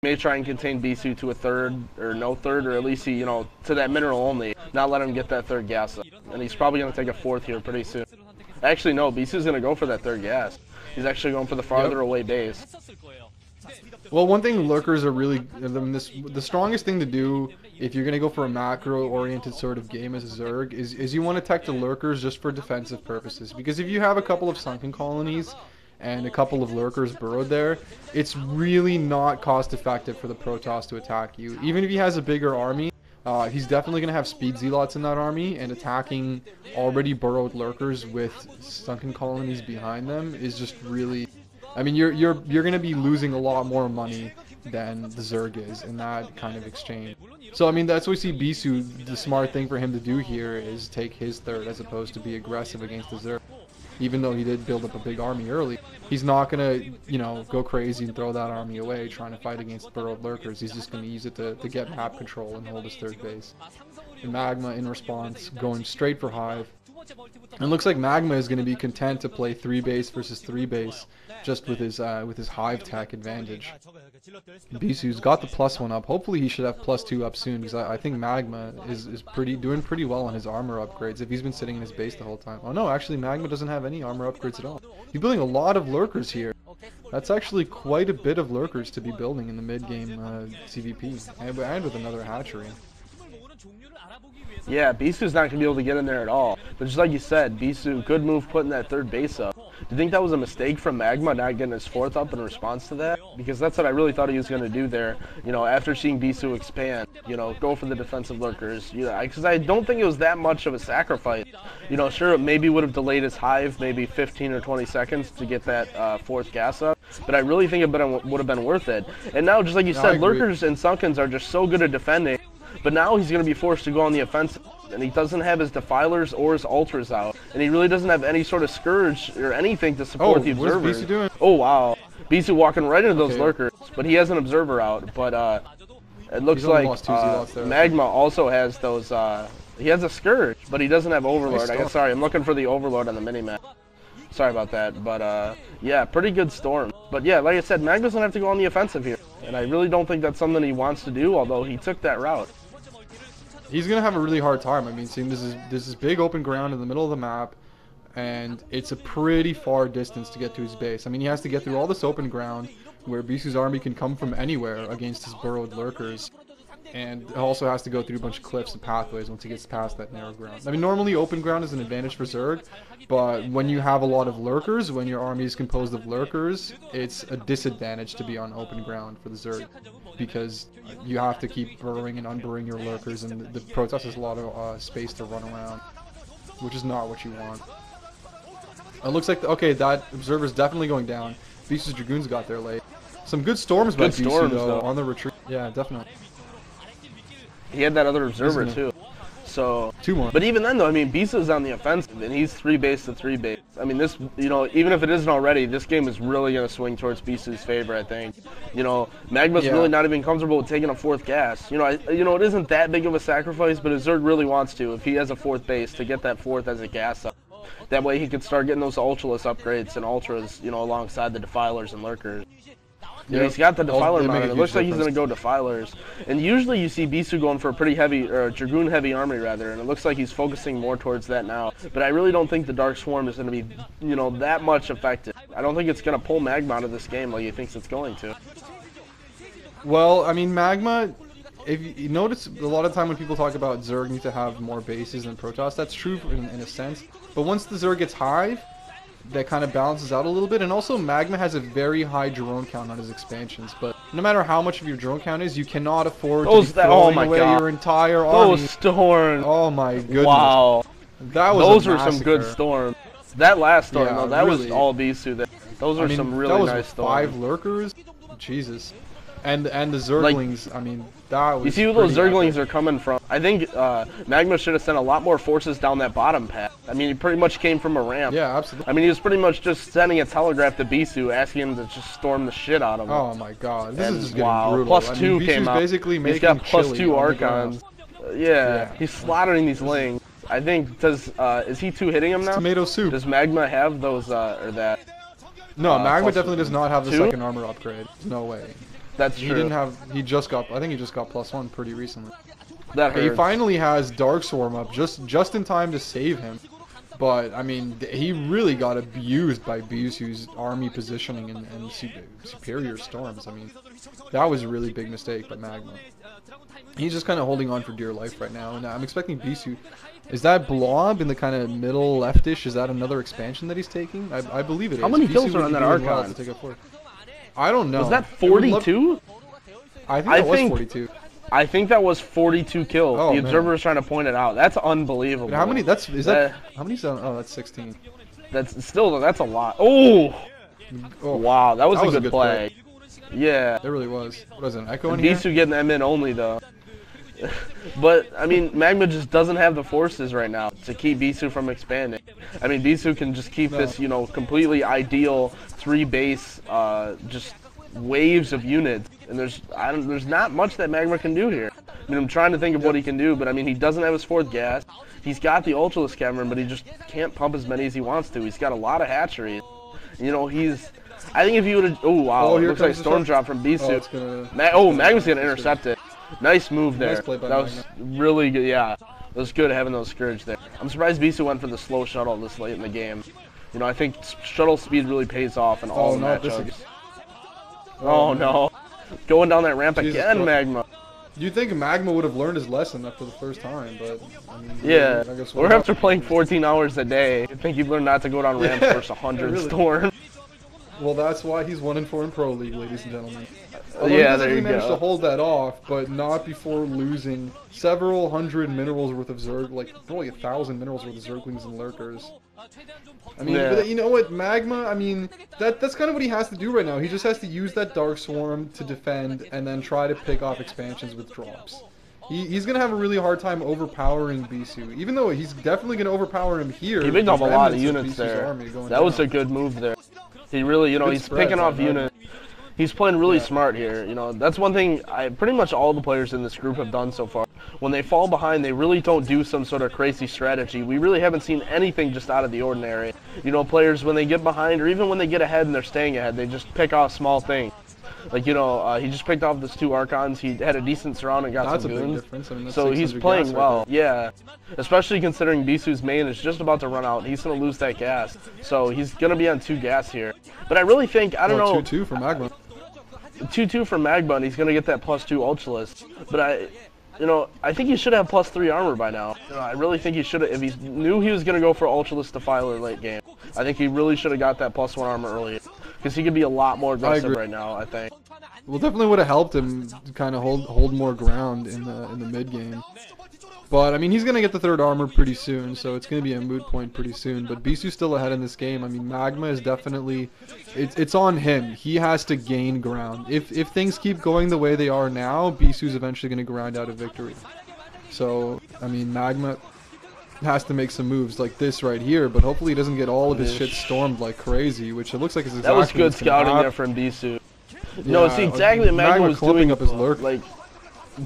May try and contain Bisu to a third, or no third, or at least he, to that mineral only. Not let him get that third gas up. And he's probably going to take a fourth here pretty soon. Actually, no, Bisu's going to go for that third gas. He's actually going for the farther away base. Well, one thing lurkers are really, the strongest thing to do if you're going to go for a macro-oriented sort of game as a Zerg is you want to tech the lurkers just for defensive purposes. Because if you have a couple of sunken colonies and a couple of lurkers burrowed there, it's really not cost effective for the Protoss to attack you. Even if he has a bigger army, he's definitely going to have speed zealots in that army, and attacking already burrowed lurkers with sunken colonies behind them is just really... I mean, you're going to be losing a lot more money than the Zerg is in that kind of exchange. So, I mean, that's what we see Bisu, the smart thing for him to do here is take his third as opposed to be aggressive against the Zerg. Even though he did build up a big army early, he's not going to, go crazy and throw that army away trying to fight against burrowed lurkers. He's just going to use it to get map control and hold his third base. And Magma, in response, going straight for Hive. And it looks like Magma is going to be content to play 3 base versus 3 base just with his Hive tech advantage. Bisu's got the +1 up. Hopefully he should have +2 up soon, because I think Magma is doing pretty well on his armor upgrades if he's been sitting in his base the whole time. Oh no, actually Magma doesn't have any armor upgrades at all. He's building a lot of lurkers here. That's actually quite a bit of lurkers to be building in the mid-game CVP, and with another hatchery. Yeah, Bisu's not going to be able to get in there at all. But just like you said, Bisu, good move putting that third base up. Do you think that was a mistake from Magma not getting his fourth up in response to that? Because that's what I really thought he was going to do there. After seeing Bisu expand, go for the defensive lurkers. Because I don't think it was that much of a sacrifice. Sure, it maybe would have delayed his Hive maybe 15 or 20 seconds to get that fourth gas up. But I really think it would have been worth it. And now, just like you said, lurkers and sunkens are just so good at defending. But now he's going to be forced to go on the offensive, and he doesn't have his defilers or his ultras out, and he really doesn't have any sort of scourge or anything to support the observers. What is Bisu doing? Oh wow, Bisu walking right into those lurkers, but he has an observer out. But it looks like Magma also has those. He has a scourge, but he doesn't have overlord. Sorry, I'm looking for the overlord on the minimap. Sorry about that, but yeah, pretty good storm. But yeah, like I said, Magma's gonna have to go on the offensive here, and I really don't think that's something he wants to do. Although he took that route. He's gonna have a really hard time. I mean, seeing this is big open ground in the middle of the map, and it's a pretty far distance to get to his base. I mean, he has to get through all this open ground where Bisu's army can come from anywhere against his burrowed lurkers, and it also has to go through a bunch of cliffs and pathways once he gets past that narrow ground. I mean, normally open ground is an advantage for Zerg, but when you have a lot of lurkers, when your army is composed of lurkers, it's a disadvantage to be on open ground for the Zerg, because you have to keep burrowing and unburrowing your lurkers, and the Protoss has a lot of space to run around, which is not what you want. It looks like, okay, that observer's definitely going down. Bisu's Dragoons got there late. Some good storms by Bisu, though, on the retreat. Yeah, definitely. He had that other observer, too. So, 2 more. But even then, though, I mean, Bisu's on the offensive, and he's 3 base to 3 base. I mean, this, even if it isn't already, this game is really going to swing towards Bisu's favor, I think. Magma's really not even comfortable with taking a 4th gas. It isn't that big of a sacrifice, but if Zerg really wants to, if he has a 4th base, to get that 4th as a gas up. That way he could start getting those ultraless upgrades and ultras, alongside the defilers and lurkers. He's got the defiler mounted. It looks like he's going to go defilers. And usually you see Bisu going for a pretty heavy, or Dragoon heavy army rather, and it looks like he's focusing more towards that now. But I really don't think the Dark Swarm is going to be, that much effective. I don't think it's going to pull Magma out of this game like he thinks it's going to. Well, I mean, Magma, if you notice a lot of time when people talk about Zerg need to have more bases than Protoss, that's true in a sense. But once the Zerg gets Hive, that kind of balances out a little bit. And also Magma has a very high drone count on his expansions, but no matter how much of your drone count is, you cannot afford to be throwing away your entire army. Those storms. Oh my goodness. Wow. That was Those were some good storms. That last storm, though, that was all Bisu. Those are some really nice storms. 5 lurkers? Jesus. And the Zerglings, I mean, that was... You see where those Zerglings are coming from. I think Magma should have sent a lot more forces down that bottom path. I mean, he pretty much came from a ramp. Yeah, absolutely. I mean, he was pretty much just sending a telegraph to Bisu, asking him to just storm the shit out of him. Oh my god, this is just getting brutal. +2 came out. Basically he's got +2 Archons. Yeah, he's slaughtering these Lings. I think, is he 2 hitting him now? Tomato soup. Does Magma have those, or that? No, Magma definitely does not have the second armor upgrade. There's no way. That's true. He didn't have. He just got. I think he just got +1 pretty recently. That hurts. He finally has Dark Swarm up just in time to save him. But I mean, he really got abused by Bisu's army positioning and superior storms. I mean, that was a really big mistake by Magma. He's just kind of holding on for dear life right now, and I'm expecting Bisu. Is that Blob in the kind of middle leftish? Is that another expansion that he's taking? I believe it is. How many Bisu kills are would on be that doing well Archon? to take a fourth. I don't know. Was that 42? I think that was 42. I think that was 42 kills. Oh, the observer man. is trying to point it out. That's unbelievable. But how many? How many's on? Oh, that's 16. That's a lot. Oh, Oh, wow, that was a good play. Yeah. There really was. What was it, an echo in Bisu here? getting them in only though. But I mean, Magma just doesn't have the forces right now to keep Bisu from expanding. I mean, Bisu can just keep this, you know, completely ideal 3 base, just waves of units, and there's not much that Magma can do here. I mean, I'm trying to think of what he can do, but I mean, he doesn't have his 4th gas. He's got the Ultralisk Cavern, but he just can't pump as many as he wants to. He's got a lot of hatcheries. You know, I think if he would have, oh wow, it looks like Storm Drop from Bisu. Magma's gonna intercept it. Nice move there. Nice play by that was really good. Yeah, it was good having those Scourge there. I'm surprised Bisu went for the slow shuttle this late in the game. You know, I think shuttle speed really pays off in all the matchups. Oh no, going down that ramp again, Magma. You'd think Magma would have learned his lesson after the first time, but I mean, yeah. I guess or after playing 14 hours a day, I think you'd learn not to go down ramps versus 100 really. storms. Well, that's why he's 1-4 in Pro League, ladies and gentlemen. Although Yeah, he there you managed go. to hold that off, but not before losing several hundred minerals worth of Zerg, like probably 1,000 minerals worth of Zerglings and Lurkers. I mean, but you know what, Magma, I mean, that's kind of what he has to do right now. He just has to use that Dark Swarm to defend and then try to pick off expansions with drops. He's going to have a really hard time overpowering Bisu, even though he's definitely going to overpower him here. He picked off a lot of units Bisu's there. That That was a good move there. He really, you know, he's picking off units. He's playing really smart here. You know, that's one thing pretty much all the players in this group have done so far. When they fall behind, they really don't do some sort of crazy strategy. We really haven't seen anything just out of the ordinary. You know, players, when they get behind, or even when they get ahead and they're staying ahead, they just pick off small things. Like, you know, he just picked off those 2 Archons. He had a decent surround and got some goons. That's a big difference. I mean, that's so he's playing well. Yeah. Especially considering Bisu's main is just about to run out. He's going to lose that gas. So he's going to be on 2 gas here. But I really think, I don't know. 2-2 for Magma. 2-2 for Magma, and he's going to get that +2 Ultralisk. But I think he should have +3 armor by now. You know, I really think he should have, if he knew he was going to go for Ultralisk Defiler late game. I think he really should have got that +1 armor early. Because he could be a lot more aggressive right now, I think. Well, definitely would have helped him kind of hold more ground in the mid game. But I mean, he's gonna get the 3rd armor pretty soon, so it's gonna be a moot point pretty soon. But Bisu's still ahead in this game. I mean, Magma is definitely, it's on him. He has to gain ground. If things keep going the way they are now, Bisu's eventually gonna grind out a victory. So I mean, Magma has to make some moves like this right here, but hopefully he doesn't get all of his shit stormed like crazy, which it looks like is exactly that was good scouting there from Bisu. No, see exactly what Magma was doing, up his lurk. like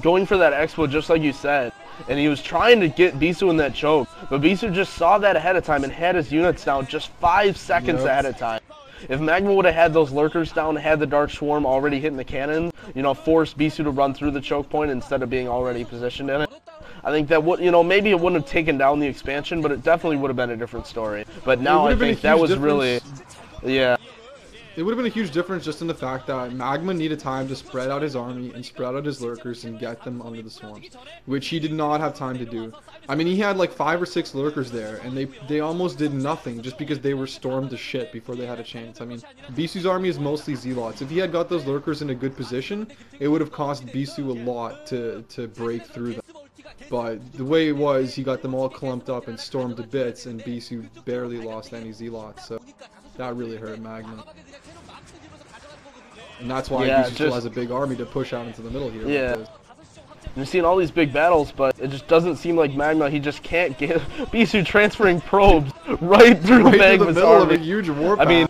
going for that expo just like you said, and he was trying to get Bisu in that choke, but Bisu just saw that ahead of time and had his units down just 5 seconds ahead of time. If Magma would have had those lurkers down, had the Dark Swarm already hitting the cannon, you know, forced Bisu to run through the choke point instead of being already positioned in it, I think that would, you know, maybe it wouldn't have taken down the expansion, but it definitely would have been a different story. But now I think that was really, yeah. It would have been a huge difference just in the fact that Magma needed time to spread out his army and spread out his lurkers and get them under the swarms, which he did not have time to do. I mean, he had like 5 or 6 lurkers there, and they almost did nothing just because they were stormed to shit before they had a chance. I mean, Bisu's army is mostly Zealots. If he had got those lurkers in a good position, it would have cost Bisu a lot to break through them. But the way it was, he got them all clumped up and stormed to bits, and Bisu barely lost any Zealots, so that really hurt Magma. And that's why Bisu still has a big army to push out into the middle here. Yeah. You're seeing all these big battles, but it just doesn't seem like Magma, he just can't get Bisu transferring probes right through Magma's army. Of a huge warpath. I mean,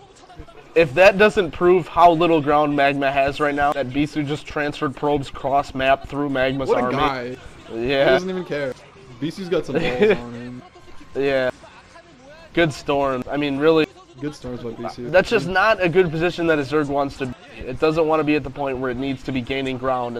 if that doesn't prove how little ground Magma has right now, that Bisu just transferred probes cross map through Magma's army. What a guy. Yeah. He doesn't even care. Bisu's got some balls on him. Yeah. Good storm. I mean, really, Good storms by Bisu. That's just not a good position that a Zerg wants to be. It doesn't want to be at the point where it needs to be gaining ground. And